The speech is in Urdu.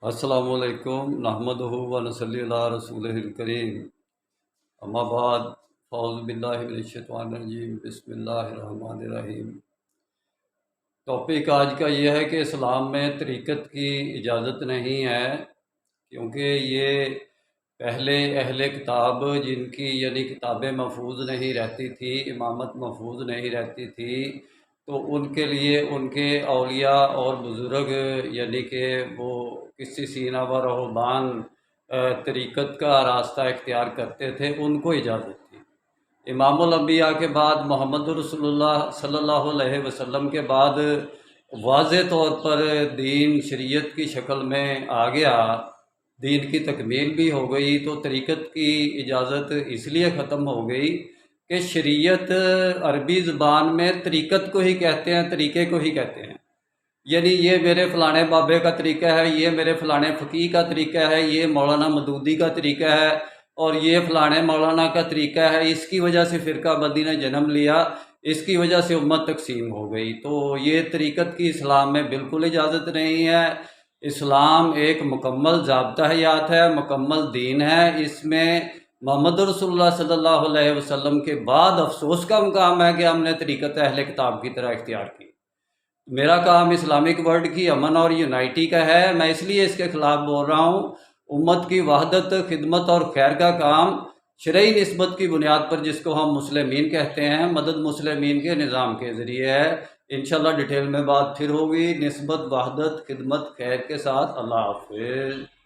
السلام علیکم نحمدہ و نصلی علی رسولہ الکریم اما بعد فاعوذ باللہ من الشیطان الرجیم بسم اللہ الرحمن الرحیم۔ ٹاپک آج کا یہ ہے کہ اسلام میں طریقت کی اجازت نہیں ہے، کیونکہ یہ پہلے اہل کتاب جن کی کتابیں محفوظ نہیں رہتی تھی، امامت محفوظ نہیں رہتی تھی، تو ان کے لیے ان کے اولیاء اور بزرگ کہ وہ کسی سینہ و رہبان طریقت کا راستہ اختیار کرتے تھے، ان کو اجازت تھی۔ امام الانبیاء کے بعد محمد رسول اللہ صلی اللہ علیہ وسلم کے بعد واضح طور پر دین شریعت کی شکل میں آ گیا، دین کی تکمیل بھی ہو گئی، تو طریقت کی اجازت اس لیے ختم ہو گئی کہ شریعت عربی زبان میں طریقت کو ہی کہتے ہیں، طریقے کو ہی کہتے ہیں۔ یہ میرے فلانے بابے کا طریقہ ہے، یہ میرے فلانے فقیہ کا طریقہ ہے، یہ مولانا مودودی کا طریقہ ہے، اور یہ فلانے مولانا کا طریقہ ہے، اس کی وجہ سے فرقہ بندی نے جنم لیا، اس کی وجہ سے امت تقسیم ہو گئی۔ تو یہ طریقت کی اسلام میں بالکل اجازت نہیں ہے۔ اسلام ایک مکمل ضابطہ حیات ہے، مکمل دین ہے۔ اس میں محمد رسول اللہ صلی اللہ علیہ وسلم کے بعد افسوس کا مقام ہے کہ ہم نے طریقت اہل کتاب کی طرح اختیار کی۔ میرا کام اسلامک ورلڈ کی امن اور یونائٹی کا ہے، میں اس لیے اس کے خلاف بول رہا ہوں۔ امت کی وحدت، خدمت اور خیر کا کام شرعی نسبت کی بنیاد پر، جس کو ہم مسلمین کہتے ہیں، مدد مسلمین کے نظام کے ذریعے ہے۔ انشاءاللہ ڈیٹیل میں بات پھر ہوگی۔ نسبت، وحدت، خدمت، خیر کے ساتھ۔ اللہ حافظ۔